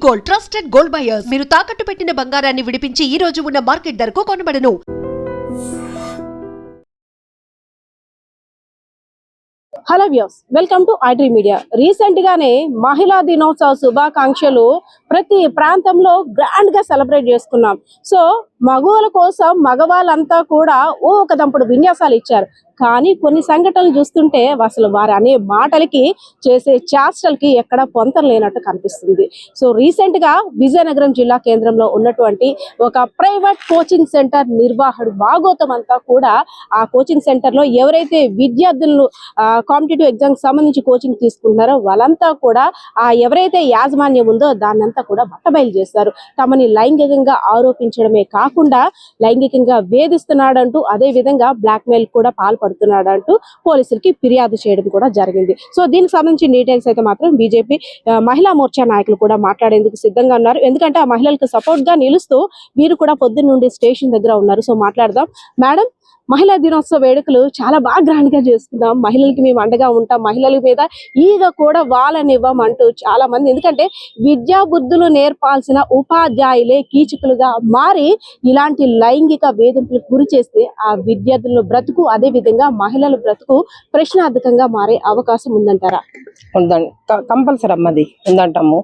Gold, trusted gold buyers. మీరు తాకట్టు పెట్టిన బంగారాన్ని విడిపించి ఈ రోజు ఉన్న మార్కెట్ ధరకు కొనబడను. Hello views, welcome to iDream media. Recent గానే మహిళా దినోత్సవ శుభాకాంక్షలు ప్రతి ప్రాంతంలో గ్రాండ్ గా సెలబ్రేట్ చేసుకున్నాం. సో మగవాళ్ళ కోసం మగవాళ్ళంతా కూడా ఒక దంపుడు విన్యాసాలు ఇచ్చారు. కానీ కొన్ని సంఘటనలు చూస్తుంటే అసలు వారు అనే మాటలకి చేసే చేష్టలకి ఎక్కడ పొంతం లేనట్టు కనిపిస్తుంది. సో రీసెంట్ గా విజయనగరం జిల్లా కేంద్రంలో ఉన్నటువంటి ఒక ప్రైవేట్ కోచింగ్ సెంటర్ నిర్వాహకుడు భాగోతం అంతా కూడా ఆ కోచింగ్ సెంటర్ లో ఎవరైతే విద్యార్థులను కాంపిటేటివ్ ఎగ్జామ్ సంబంధించి కోచింగ్ తీసుకుంటున్నారో వాళ్ళంతా కూడా ఎవరైతే యాజమాన్యం ఉందో దాన్నంతా కూడా బట్టబయలు చేస్తారు. తమని లైంగికంగా ఆరోపించడమే కాకుండా లైంగికంగా వేధిస్తున్నాడంటూ అదే విధంగా బ్లాక్ మెయిల్ కూడా పాల్పడుతున్నాడంటూ పోలీసులకి ఫిర్యాదు చేయడం కూడా జరిగింది. సో దీనికి సంబంధించిన డీటెయిల్స్ అయితే మాత్రం బీజేపీ మహిళా మోర్చా నాయకులు కూడా మాట్లాడేందుకు సిద్ధంగా ఉన్నారు. ఎందుకంటే ఆ మహిళలకు సపోర్ట్ గా నిలుస్తూ వీరు కూడా పొద్దున్న నుండి స్టేషన్ దగ్గర ఉన్నారు. సో మాట్లాడదాం. మేడం, మహిళా దినోత్సవ వేడుకలు చాలా బాగా గ్రాండ్ గా చేసుకుందాం, మహిళలకి మేము అండగా ఉంటాం, మహిళల మీద ఈగ కూడా వాళ్ళనివ్వం అంటూ చాలా మంది, ఎందుకంటే విద్యా బుద్ధులు నేర్పాల్సిన ఉపాధ్యాయులే కీచకులుగా మారి ఇలాంటి లైంగిక వేధింపులకు గురి చేస్తే ఆ విద్యార్థుల బ్రతుకు అదే విధంగా మహిళల బ్రతుకు ప్రశ్నార్థకంగా మారే అవకాశం ఉందంటారా? ఉందండి, కంపల్సరీ అమ్మది ఉందంటాము.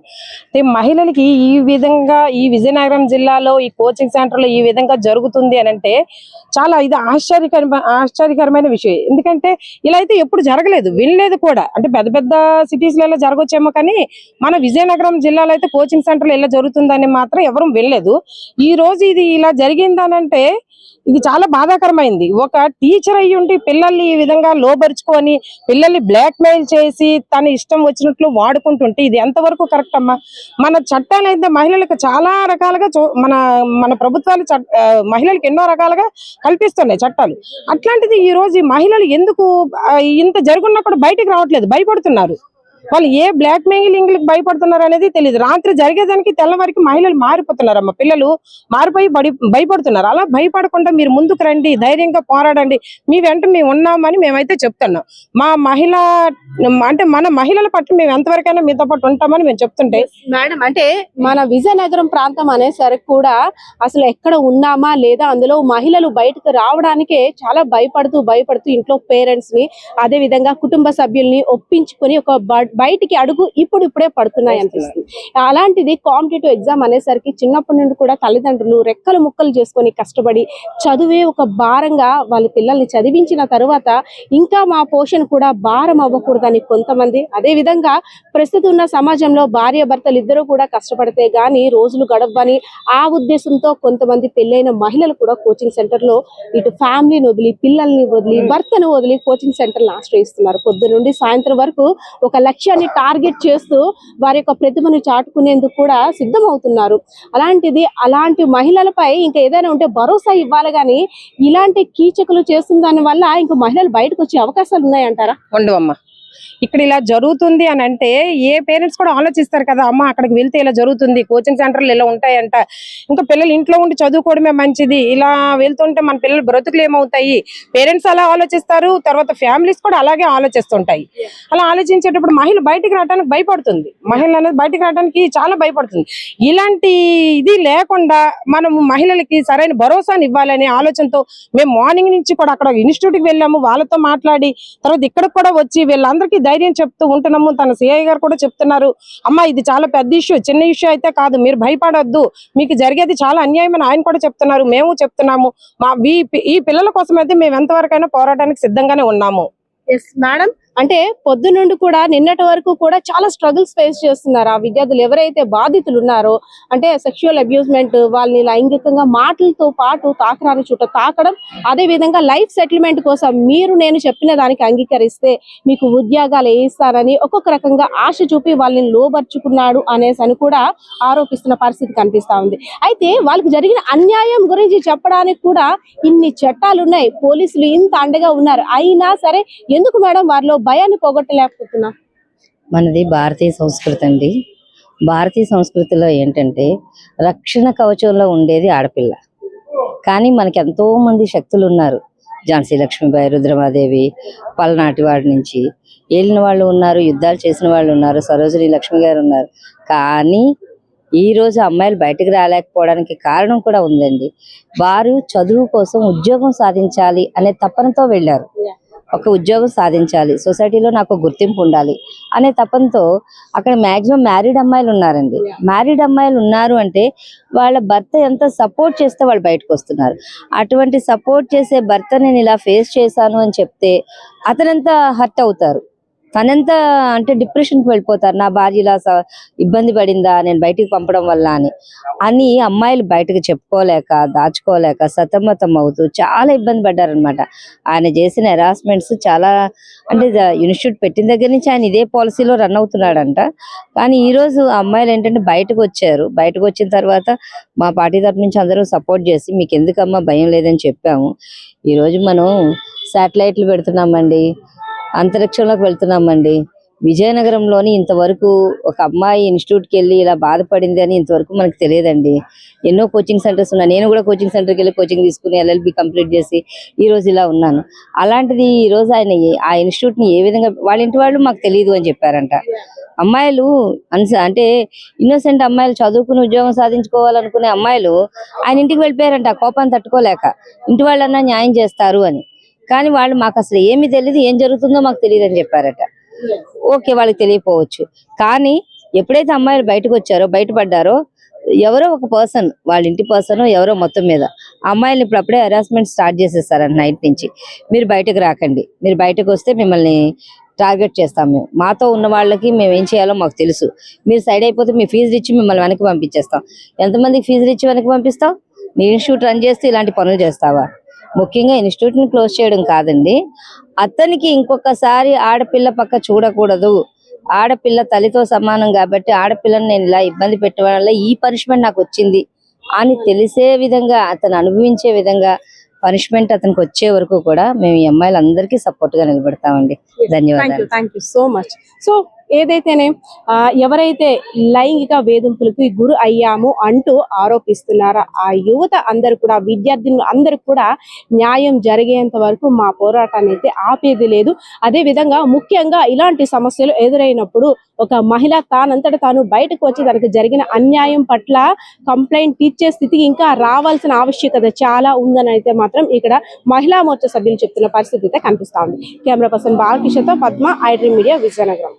మహిళలకి ఈ విధంగా ఈ విజయనగరం జిల్లాలో ఈ కోచింగ్ సెంటర్ లో ఈ విధంగా జరుగుతుంది అని అంటే చాలా ఇది ఆశ్చర్యకరమైన విషయం. ఎందుకంటే ఇలా అయితే ఎప్పుడు జరగలేదు, వినలేదు కూడా. అంటే పెద్ద పెద్ద సిటీస్ లలో జరగొచ్చేమో కానీ మన విజయనగరం జిల్లాలో అయితే కోచింగ్ సెంటర్లు ఇలా జరుగుతుందని మాత్రం ఎవరు వినలేదు. ఈ రోజు ఇది ఇలా జరిగిందనంటే ఇది చాలా బాధాకరమైంది. ఒక టీచర్ అయ్యి ఉంటే పిల్లల్ని ఈ విధంగా లోబరుచుకొని పిల్లల్ని బ్లాక్ మెయిల్ చేసి తన ఇష్టం వచ్చినట్లు వాడుకుంటుంటే ఇది ఎంతవరకు కరెక్ట్ అమ్మా? మన చట్టాలు అయితే మహిళలకు చాలా రకాలుగా మన ప్రభుత్వాలు మహిళలకు ఎన్నో రకాలుగా కల్పిస్తున్నాయి చట్టాలు. అట్లాంటిది ఈ రోజు ఈ మహిళలు ఎందుకు ఇంత జరుగున్నా కూడా బయటకు రావట్లేదు, భయపడుతున్నారు. వాళ్ళు ఏ బ్లాక్ మెయిలింగ్లకు భయపడుతున్నారు అనేది తెలియదు. రాత్రి జరిగేదానికి తెల్లవారికి మహిళలు మారిపోతున్నారమ్మ, పిల్లలు మారిపోయి భయపడుతున్నారు. అలా భయపడకుండా మీరు ముందుకు రండి, ధైర్యంగా పోరాడండి, మీ వెంట మేము ఉన్నామని మేమైతే చెప్తున్నాం. మన మహిళల పట్ల మేము ఎంతవరకైనా మీతో పాటు ఉంటామని మేము చెప్తుంటే. మేడం, అంటే మన విజయనగరం ప్రాంతం అనేసరికి కూడా అసలు ఎక్కడ ఉన్నామా లేదా, అందులో మహిళలు బయటకు రావడానికే చాలా భయపడుతూ ఇంట్లో పేరెంట్స్ ని అదే విధంగా కుటుంబ సభ్యుల్ని ఒప్పించుకొని ఒక బయటికి అడుగు ఇప్పుడిప్పుడే పడుతున్నాయి అనిపిస్తుంది. అలాంటిది కాంపిటేటివ్ ఎగ్జామ్ అనేసరికి చిన్నప్పటి నుండి కూడా తల్లిదండ్రులు రెక్కలు ముక్కలు చేసుకొని కష్టపడి చదువే ఒక భారంగా వాళ్ళ పిల్లల్ని చదివించిన తర్వాత ఇంకా మా పోషణ కూడా భారం అవ్వకూడదని కొంతమంది, అదే విధంగా ప్రస్తుతం ఉన్న సమాజంలో భార్య భర్తలు ఇద్దరు కూడా కష్టపడితే గాని రోజులు గడవని ఆ ఉద్దేశంతో కొంతమంది పెళ్ళైన మహిళలు కూడా కోచింగ్ సెంటర్ లో ఇటు ఫ్యామిలీని వదిలి పిల్లల్ని వదిలి భర్తను వదిలి కోచింగ్ సెంటర్లు ఆశ్రయిస్తున్నారు. పొద్దు నుండి సాయంత్రం వరకు ఒక లక్ష్యాన్ని టార్గెట్ చేస్తూ వారి యొక్క ప్రతిభను చాటుకునేందుకు కూడా సిద్ధమవుతున్నారు. అలాంటి మహిళలపై ఇంకా ఏదైనా ఉంటే భరోసా ఇవ్వాలి గానీ ఇలాంటి కీచకులు చేస్తున్న దాని వల్ల ఇంకా మహిళలు బయటకు వచ్చే అవకాశాలు ఉన్నాయంటారా? ఉండవమ్మా. ఇక్కడ ఇలా జరుగుతుంది అని అంటే ఏ పేరెంట్స్ కూడా ఆలోచిస్తారు కదా, అమ్మ అక్కడికి వెళ్తే ఇలా జరుగుతుంది, కోచింగ్ సెంటర్లు ఇలా ఉంటాయంట, ఇంకా పిల్లలు ఇంట్లో ఉండి చదువుకోవడమే మంచిది, ఇలా వెళ్తుంటే మన పిల్లల బ్రతుకులు ఏమవుతాయి, పేరెంట్స్ అలా ఆలోచిస్తారు. తర్వాత ఫ్యామిలీస్ కూడా అలాగే ఆలోచిస్తుంటాయి. అలా ఆలోచించేటప్పుడు మహిళ బయటికి రావడానికి భయపడుతుంది, మహిళ అనేది బయటికి రావడానికి చాలా భయపడుతుంది. ఇలాంటి ఇది లేకుండా మనము మహిళలకి సరైన భరోసాని ఇవ్వాలనే ఆలోచనతో మేము మార్నింగ్ నుంచి కూడా అక్కడ ఇన్స్టిట్యూట్ కి వెళ్ళాము, వాళ్ళతో మాట్లాడి తర్వాత ఇక్కడికి కూడా వచ్చి వీళ్ళందరికీ ధైర్యం చెప్తూ ఉంటున్నాము. తన సిఐ గారు కూడా చెప్తున్నారు, అమ్మ ఇది చాలా పెద్ద ఇష్యూ, చిన్న ఇష్యూ అయితే కాదు, మీరు భయపడొద్దు, మీకు జరిగేది చాలా అన్యాయం అని ఆయన కూడా చెప్తున్నారు, మేము చెప్తున్నాము. ఈ పిల్లల కోసం అయితే మేము ఎంతవరకైనా పోరాటానికి సిద్ధంగానే ఉన్నాము. ఎస్ మేడం, అంటే పొద్దు నుండి కూడా నిన్నటి వరకు కూడా చాలా స్ట్రగుల్స్ ఫేస్ చేస్తున్నారు ఆ విద్యార్థులు ఎవరైతే బాధితులు ఉన్నారో. అంటే సెక్షువల్ అబ్యూస్మెంట్, వాళ్ళని లైంగికంగా మాటలతో పాటు తాకరాని చుట్ట తాకడం, అదే విధంగా లైఫ్ సెటిల్మెంట్ కోసం మీరు నేను చెప్పిన దానికి అంగీకరిస్తే మీకు ఉద్యోగాలు వేయిస్తారని ఒక్కొక్క రకంగా ఆశ చూపి వాళ్ళని లోబర్చుకున్నాడు అనేసి కూడా ఆరోపిస్తున్న పరిస్థితి కనిపిస్తా ఉంది. అయితే వాళ్ళకి జరిగిన అన్యాయం గురించి చెప్పడానికి కూడా ఇన్ని చట్టాలు ఉన్నాయి, పోలీసులు ఇంత అండగా ఉన్నారు, అయినా సరే ఎందుకు మేడం వారిలో భయాన్ని పోగొట్టలేకపోతున్నా? మనది భారతీయ సంస్కృతి అండి. భారతీయ సంస్కృతిలో ఏంటంటే రక్షణ కవచంలో ఉండేది ఆడపిల్ల. కానీ మనకి ఎంతో మంది శక్తులు ఉన్నారు. ఝాన్సీ లక్ష్మీబాయి, రుద్రమాదేవి, పల్నాటి వాడి నుంచి ఏలిన వాళ్ళు ఉన్నారు, యుద్ధాలు చేసిన వాళ్ళు ఉన్నారు, సరోజిని లక్ష్మి గారు ఉన్నారు. కానీ ఈ రోజు అమ్మాయిలు బయటకు రాలేకపోవడానికి కారణం కూడా ఉందండి. వారు చదువు కోసం ఉద్యోగం సాధించాలి అనే తపనతో వెళ్ళారు. ఒక ఉద్యోగం సాధించాలి, సొసైటీలో నాకు గుర్తింపు ఉండాలి అనే తపనతో అక్కడ మాక్సిమం మ్యారీడ్ అమ్మాయిలు ఉన్నారండి. మ్యారీడ్ అమ్మాయిలు ఉన్నారు అంటే వాళ్ళ భర్త ఎంత సపోర్ట్ చేస్తే వాళ్ళు బయటకు వస్తున్నారు. అటువంటి సపోర్ట్ చేసే భర్త నేను ఇలా ఫేస్ చేశాను అని చెప్తే అతనంతా హర్ట్ అవుతారు, తనంత అంటే డిప్రెషన్కి వెళ్ళిపోతారు. నా భార్య ఇలా ఇబ్బంది పడిందా నేను బయటికి పంపడం వల్ల అని అమ్మాయిలు బయటకు చెప్పుకోలేక దాచుకోలేక సతమతం అవుతూ చాలా ఇబ్బంది పడ్డారనమాట. ఆయన చేసిన హెరాస్మెంట్స్ చాలా, అంటే ఇన్స్టిట్యూట్ పెట్టిన దగ్గర నుంచి ఆయన ఇదే పాలసీలో రన్ అవుతున్నాడంట. కానీ ఈ రోజు అమ్మాయిలు ఏంటంటే బయటకు వచ్చారు. బయటకు వచ్చిన తర్వాత మా పార్టీ తరఫు నుంచి అందరూ సపోర్ట్ చేసి మీకు ఎందుకమ్మా భయం లేదని చెప్పాము. ఈరోజు మనం శాటిలైట్లు పెడుతున్నామండి, అంతరిక్షంలోకి వెళ్తున్నామండి. విజయనగరంలోని ఇంతవరకు ఒక అమ్మాయి ఇన్స్టిట్యూట్కి వెళ్ళి ఇలా బాధపడింది అని ఇంతవరకు మనకు తెలియదండి. ఎన్నో కోచింగ్ సెంటర్స్ ఉన్నాయి. నేను కూడా కోచింగ్ సెంటర్కి వెళ్ళి కోచింగ్ తీసుకుని LLB కంప్లీట్ చేసి ఈ రోజు ఇలా ఉన్నాను. అలాంటిది ఈ రోజు ఆయన ఆ ఇన్స్టిట్యూట్ని ఏ విధంగా వాళ్ళ ఇంటి వాళ్ళు మాకు తెలియదు అని చెప్పారంట. అమ్మాయిలు అంటే ఇన్నోసెంట్ అమ్మాయిలు చదువుకుని ఉద్యోగం సాధించుకోవాలనుకునే అమ్మాయిలు ఆయన ఇంటికి వెళ్ళిపోయారంట, కోపాన్ని తట్టుకోలేక. ఇంటి వాళ్ళన్నా న్యాయం చేస్తారు అని. కానీ వాళ్ళు మాకు అసలు ఏమీ తెలియదు, ఏం జరుగుతుందో మాకు తెలియదు అని చెప్పారట. ఓకే, వాళ్ళకి తెలియకపోవచ్చు. కానీ ఎప్పుడైతే అమ్మాయిలు బయటకు వచ్చారో, బయటపడ్డారో, ఎవరో ఒక పర్సన్, వాళ్ళ ఇంటి పర్సన్ ఎవరో మొత్తం మీద అమ్మాయిలు ఇప్పుడు అప్పుడే హెరాస్మెంట్ స్టార్ట్ చేసేస్తారంట. నైట్ నుంచి మీరు బయటకు రాకండి, మీరు బయటకు వస్తే మిమ్మల్ని టార్గెట్ చేస్తాం, మేము మాతో ఉన్న వాళ్ళకి మేము ఏం చేయాలో మాకు తెలుసు, మీరు సైడ్ అయిపోతే మీ ఫీజులు ఇచ్చి మిమ్మల్ని వెనక్కి పంపించేస్తాం. ఎంతమందికి ఫీజులు ఇచ్చి వెనక్కి పంపిస్తావు? నీ ఇన్స్టిట్యూట్ రన్ చేస్తే ఇలాంటి పనులు చేస్తావా? ముఖ్యంగా ఇన్స్టిట్యూట్ని క్లోజ్ చేయడం కాదండి, అతనికి ఇంకొకసారి ఆడపిల్ల పక్క చూడకూడదు, ఆడపిల్ల తల్లితో సమానం కాబట్టి ఆడపిల్లని నేను ఇలా ఇబ్బంది పెట్టడం వల్ల ఈ పనిష్మెంట్ నాకు వచ్చింది అని తెలిసే విధంగా, అతను అనుభవించే విధంగా పనిష్మెంట్ అతనికి వచ్చే వరకు కూడా మేము ఈ అమ్మాయిలందరికీ సపోర్ట్ గా నిలబడతామండి. ధన్యవాదాలు. Thank you so much. So ఏదైతేనే ఎవరైతే లైంగిక వేధింపులకి గురి అయ్యాము అంటూ ఆరోపిస్తున్నారో ఆ యువత అందరు కూడా, విద్యార్థులు అందరు కూడా న్యాయం జరిగేంత వరకు మా పోరాటాన్ని అయితే ఆపేది లేదు. అదే విధంగా ముఖ్యంగా ఇలాంటి సమస్యలు ఎదురైనప్పుడు ఒక మహిళ తానంతట తాను బయటకు వచ్చి తనకు జరిగిన అన్యాయం పట్ల కంప్లైంట్ ఇచ్చే స్థితికి ఇంకా రావాల్సిన ఆవశ్యకత చాలా ఉందని అయితే మాత్రం ఇక్కడ మహిళా మోర్చా సభ్యులు చెప్తున్న పరిస్థితి అయితే కనిపిస్తా ఉంది. కెమెరా పర్సన్ బాలకృష్ణతో పద్మ, i-Dream మీడియా, విజయనగరం.